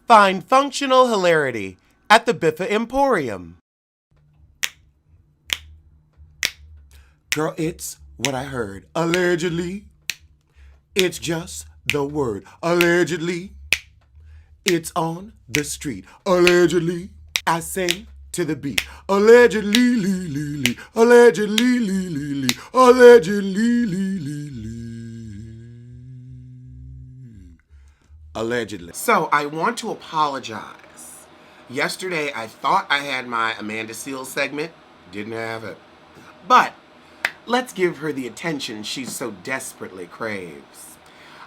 Find functional hilarity at the Biffa Emporium. Girl, it's what I heard. Allegedly, it's just the word. Allegedly, it's on the street. Allegedly, I sing to the beat. Allegedly, lee, lee, lee. Allegedly, lee, lee, lee. Allegedly, lee, lee, lee. Allegedly. So I want to apologize. Yesterday I thought I had my Amanda Seales segment. Didn't have it. But let's give her the attention she so desperately craves.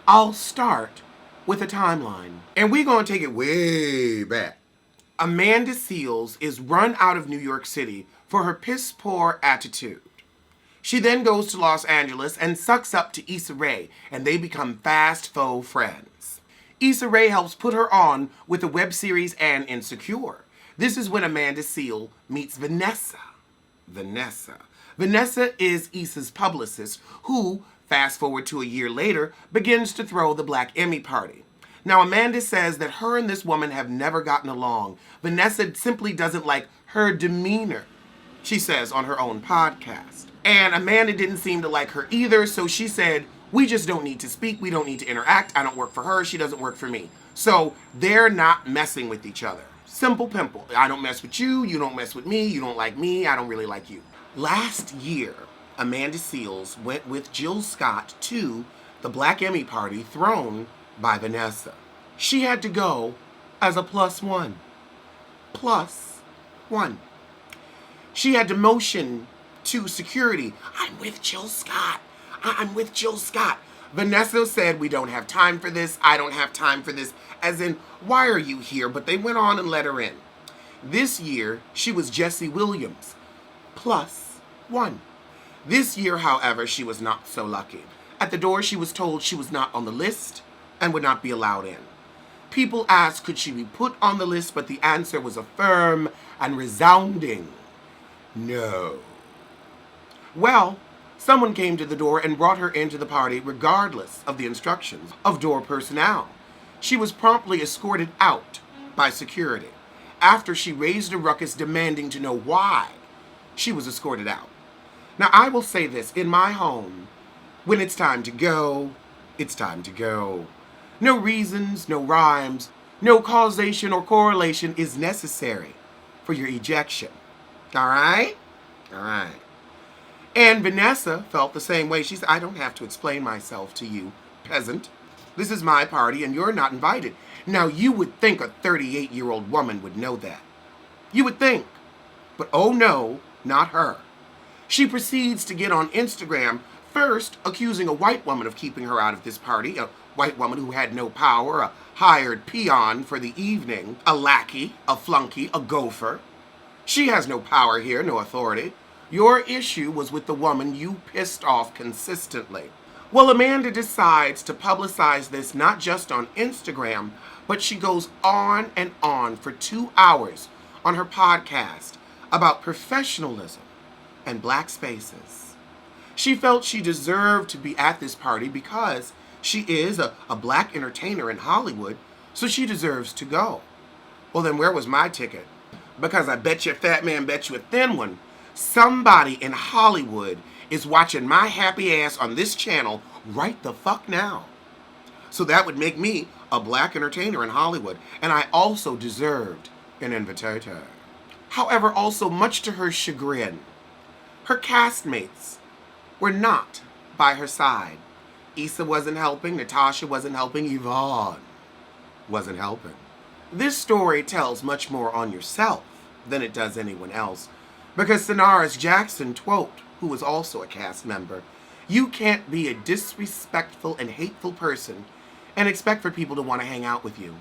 I'll start with a timeline. And we're going to take it way back. Amanda Seales is run out of New York City for her piss-poor attitude. She then goes to Los Angeles and sucks up to Issa Rae, and they become fast faux friends. Issa Rae helps put her on with the web series and Insecure. This is when Amanda Seales meets Vanessa. Vanessa is Issa's publicist, who, fast forward to a year later, begins to throw the Black Emmy party. Now, Amanda says that her and this woman have never gotten along. Vanessa simply doesn't like her demeanor, she says on her own podcast. And Amanda didn't seem to like her either, so she said, we just don't need to speak, we don't need to interact, I don't work for her, she doesn't work for me. So they're not messing with each other. Simple pimple. I don't mess with you, you don't mess with me, you don't like me, I don't really like you. Last year, Amanda Seales went with Jill Scott to the Black Emmy party thrown by Vanessa. She had to go as a +1. +1. She had to motion to security, I'm with Jill Scott. I'm with Jill Scott. Vanessa said, we don't have time for this. I don't have time for this. As in, why are you here? But they went on and let her in. This year, she was Jesse Williams, +1. This year, however, she was not so lucky. At the door, she was told she was not on the list and would not be allowed in. People asked, could she be put on the list? But the answer was a firm and resounding no. Well, someone came to the door and brought her into the party regardless of the instructions of door personnel. She was promptly escorted out by security after she raised a ruckus demanding to know why she was escorted out. Now, I will say this, in my home, when it's time to go, it's time to go. No reasons, no rhymes, no causation or correlation is necessary for your ejection. All right? All right. And Vanessa felt the same way. She said, I don't have to explain myself to you, peasant. This is my party and you're not invited. Now, you would think a 38-year-old woman would know that. You would think. But oh no, not her. She proceeds to get on Instagram, first accusing a white woman of keeping her out of this party, a white woman who had no power, a hired peon for the evening, a lackey, a flunky, a gopher. She has no power here, no authority. Your issue was with the woman you pissed off consistently. Well, Amanda decides to publicize this not just on Instagram, but she goes on and on for 2 hours on her podcast about professionalism and black spaces. She felt she deserved to be at this party because she is a black entertainer in Hollywood, so she deserves to go. Well, then where was my ticket? Because I bet you a fat man, bet you a thin one, somebody in Hollywood is watching my happy ass on this channel right the fuck now. So that would make me a black entertainer in Hollywood, and I also deserved an invitator. However, also much to her chagrin, her castmates were not by her side. Issa wasn't helping, Natasha wasn't helping, Yvonne wasn't helping. This story tells much more on yourself than it does anyone else. Because Sonaris Jackson Twote, who was also a cast member, you can't be a disrespectful and hateful person and expect for people to want to hang out with you.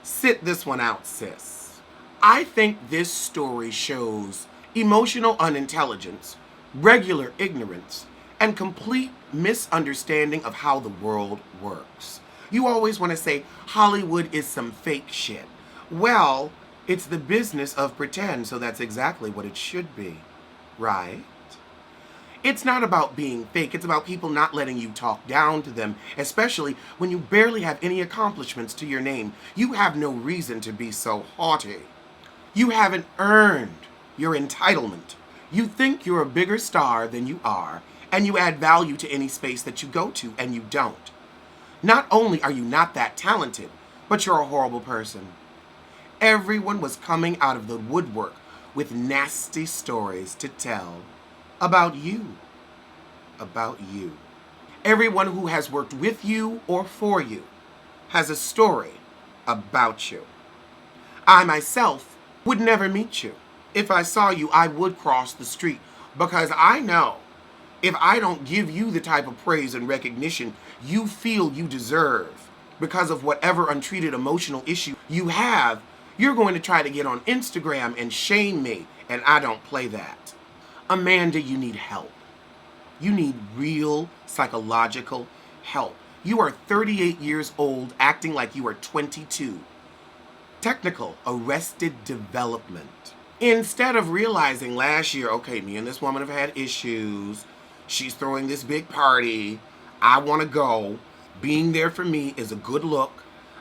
Sit this one out, sis. I think this story shows emotional unintelligence, regular ignorance, and complete misunderstanding of how the world works. You always want to say Hollywood is some fake shit. Well, it's the business of pretend, so that's exactly what it should be, right? It's not about being fake. It's about people not letting you talk down to them, especially when you barely have any accomplishments to your name. You have no reason to be so haughty. You haven't earned your entitlement. You think you're a bigger star than you are, and you add value to any space that you go to, and you don't. Not only are you not that talented, but you're a horrible person. Everyone was coming out of the woodwork with nasty stories to tell about you. About you. Everyone who has worked with you or for you has a story about you. I myself would never meet you. If I saw you, I would cross the street because I know if I don't give you the type of praise and recognition you feel you deserve because of whatever untreated emotional issue you have, you're going to try to get on Instagram and shame me, and I don't play that. Amanda, you need help. You need real psychological help. You are 38 years old acting like you are 22. Technical arrested development. Instead of realizing last year, okay, me and this woman have had issues. She's throwing this big party. I want to go. Being there for me is a good look.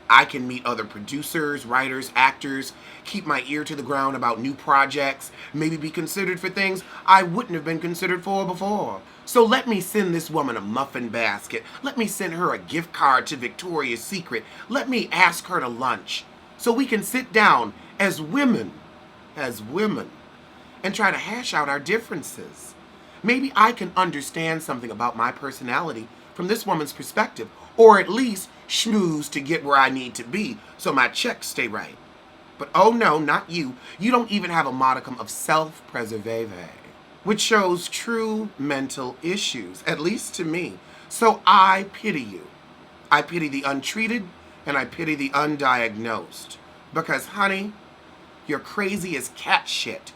I can meet other producers, writers, actors, keep my ear to the ground about new projects, maybe be considered for things I wouldn't have been considered for before. So let me send this woman a muffin basket. Let me send her a gift card to Victoria's Secret. Let me ask her to lunch so we can sit down as women, and try to hash out our differences. Maybe I can understand something about my personality from this woman's perspective, or at least schmooze to get where I need to be so my checks stay right. But oh no, not you. You don't even have a modicum of self-preserve, which shows true mental issues, at least to me. So I pity you. I pity the untreated, and I pity the undiagnosed. Because, honey, you're crazy as cat shit,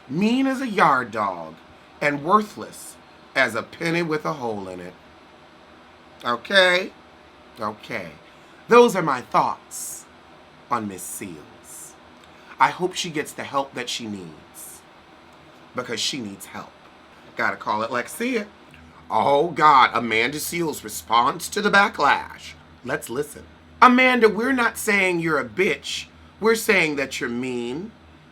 mean as a yard dog, and worthless as a penny with a hole in it. Okay? Okay. Those are my thoughts on Miss Seals. I hope she gets the help that she needs. Because she needs help. Gotta call it like see it. Oh God, Amanda Seals' response to the backlash. Let's listen. Amanda, we're not saying you're a bitch. We're saying that you're mean,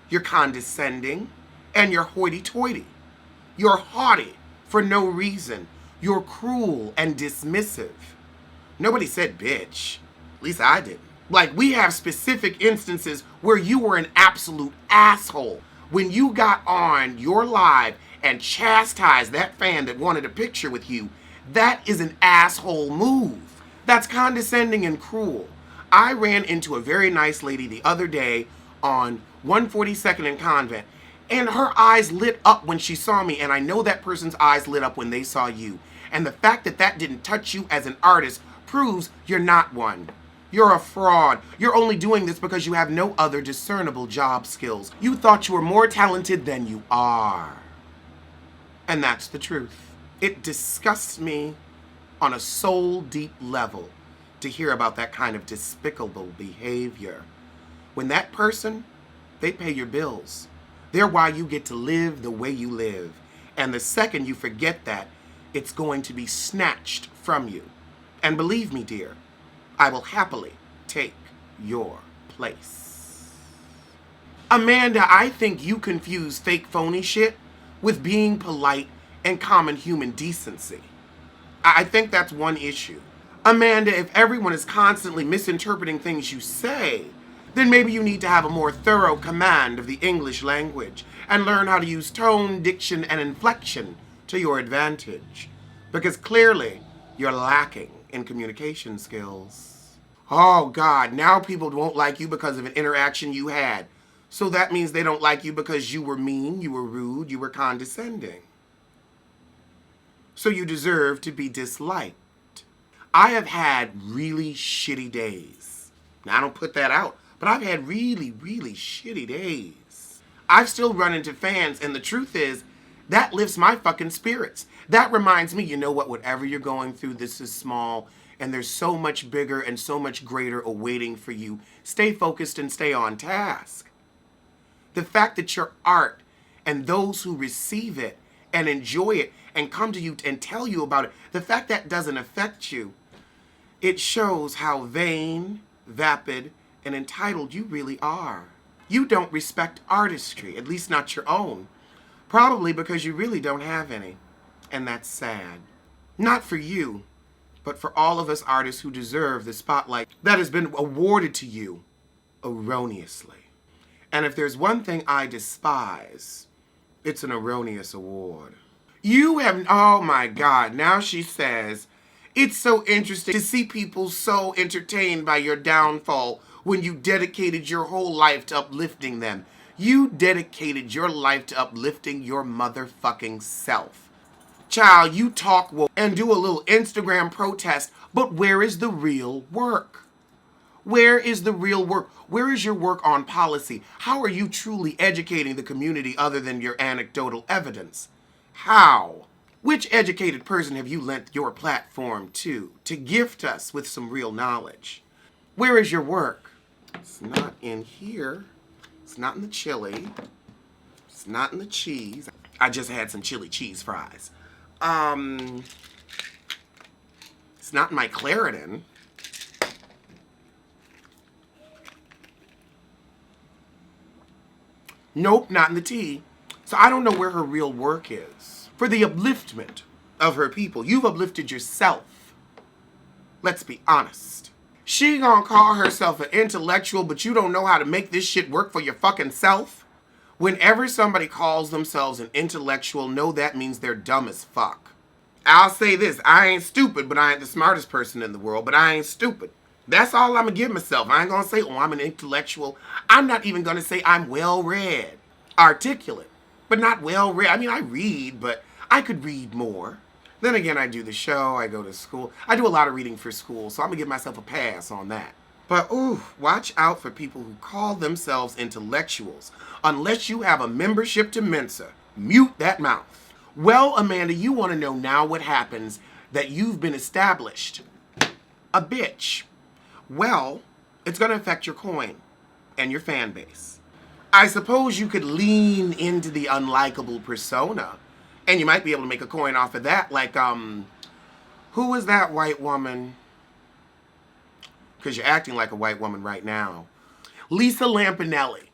you're condescending, and you're hoity-toity. You're haughty for no reason. You're cruel and dismissive. Nobody said bitch. At least I didn't. Like, we have specific instances where you were an absolute asshole. When you got on your live and chastised that fan that wanted a picture with you, that is an asshole move. That's condescending and cruel. I ran into a very nice lady the other day on 142nd and Convent, and her eyes lit up when she saw me, and I know that person's eyes lit up when they saw you. And the fact that that didn't touch you as an artist proves you're not one. You're a fraud. You're only doing this because you have no other discernible job skills. You thought you were more talented than you are. And that's the truth. It disgusts me on a soul-deep level to hear about that kind of despicable behavior. When that person, they pay your bills. They're why you get to live the way you live. And the second you forget that, it's going to be snatched from you. And believe me, dear, I will happily take your place. Amanda, I think you confuse fake phony shit with being polite and common human decency. I think that's one issue. Amanda, if everyone is constantly misinterpreting things you say, then maybe you need to have a more thorough command of the English language and learn how to use tone, diction, and inflection to your advantage. Because clearly, you're lacking in communication skills. Oh God, now people won't like you because of an interaction you had. So that means they don't like you because you were mean, you were rude, you were condescending. So you deserve to be disliked. I have had really shitty days. Now, I don't put that out, but I've had really, really shitty days. I've still run into fans, and the truth is, that lifts my fucking spirits. That reminds me, you know what, whatever you're going through, this is small, and there's so much bigger and so much greater awaiting for you. Stay focused and stay on task. The fact that your art and those who receive it and enjoy it and come to you and tell you about it, the fact that doesn't affect you, it shows how vain, vapid, and entitled you really are. You don't respect artistry, at least not your own. Probably because you really don't have any. And that's sad. Not for you, but for all of us artists who deserve the spotlight that has been awarded to you erroneously. And if there's one thing I despise, it's an erroneous award. You have, oh my God, now she says, it's so interesting to see people so entertained by your downfall when you dedicated your whole life to uplifting them. You dedicated your life to uplifting your motherfucking self. Child, you talk woke and do a little Instagram protest, but where is the real work? Where is the real work? Where is your work on policy? How are you truly educating the community other than your anecdotal evidence? How? Which educated person have you lent your platform to gift us with some real knowledge? Where is your work? It's not in here. It's not in the chili. It's not in the cheese. I just had some chili cheese fries. It's not in my Claritin. Nope, not in the tea. So I don't know where her real work is. For the upliftment of her people. You've uplifted yourself. Let's be honest. She gonna call herself an intellectual, but you don't know how to make this shit work for your fucking self? Whenever somebody calls themselves an intellectual, know that means they're dumb as fuck. I'll say this, I ain't stupid, but I ain't the smartest person in the world, but I ain't stupid. That's all I'm gonna give myself. I ain't gonna say, oh, I'm an intellectual. I'm not even gonna say I'm well-read. Articulate, but not well-read. I mean, I read, but I could read more. Then again, I do the show, I go to school. I do a lot of reading for school, so I'm gonna give myself a pass on that. But ooh, watch out for people who call themselves intellectuals. Unless you have a membership to Mensa, mute that mouth. Well, Amanda, you wanna know now what happens that you've been established a bitch. Well, it's gonna affect your coin and your fan base. I suppose you could lean into the unlikable persona, and you might be able to make a coin off of that, like, who is that white woman? Because you're acting like a white woman right now. Lisa Lampanelli.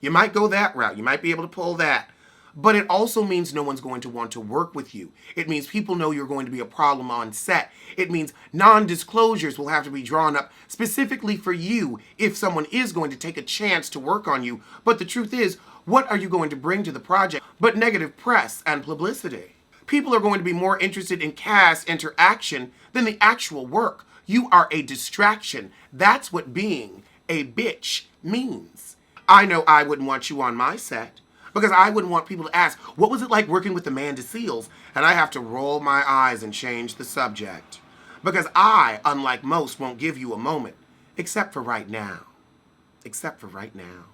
You might go that route. You might be able to pull that. But it also means no one's going to want to work with you. It means people know you're going to be a problem on set. It means non-disclosures will have to be drawn up specifically for you if someone is going to take a chance to work on you. But the truth is, what are you going to bring to the project but negative press and publicity? People are going to be more interested in cast interaction than the actual work. You are a distraction. That's what being a bitch means. I know I wouldn't want you on my set. Because I wouldn't want people to ask, what was it like working with Amanda Seales? And I have to roll my eyes and change the subject. Because I, unlike most, won't give you a moment. Except for right now. Except for right now.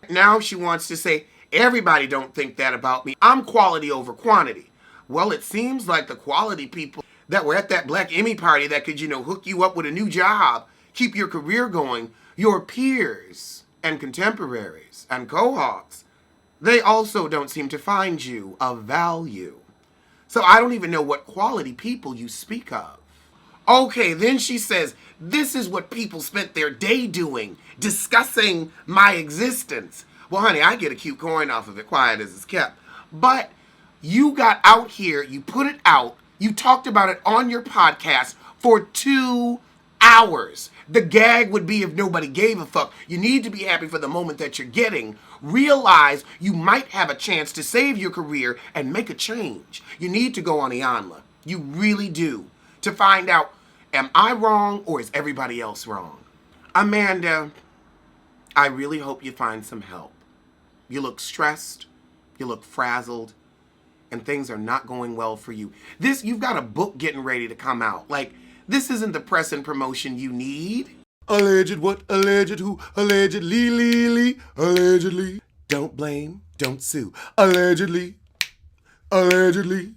Now she wants to say, everybody don't think that about me. I'm quality over quantity. Well, it seems like the quality people that were at that Black Emmy party that could, hook you up with a new job, keep your career going, your peers and contemporaries and cohorts, they also don't seem to find you of value. So I don't even know what quality people you speak of. Okay, then she says, this is what people spent their day doing, discussing my existence. Well, honey, I get a cute coin off of it, quiet as it's kept. But you got out here, you put it out, you talked about it on your podcast for 2 hours. The gag would be if nobody gave a fuck. You need to be happy for the moment that you're getting. Realize you might have a chance to save your career and make a change. You need to go on Iyanla. You really do. To find out, am I wrong or is everybody else wrong? Amanda, I really hope you find some help. You look stressed. You look frazzled. And things are not going well for you. You've got a book getting ready to come out. This isn't the press and promotion you need. Alleged what? Alleged who? Allegedly, allegedly. Don't blame, don't sue. Allegedly, allegedly,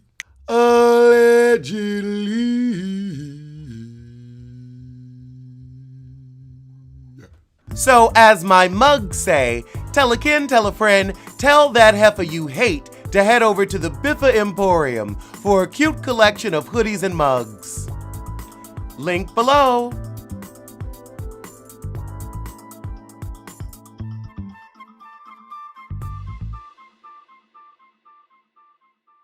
allegedly. So as my mugs say, tell a kin, tell a friend, tell that heifer you hate to head over to the Biffa Emporium for a cute collection of hoodies and mugs. Link below.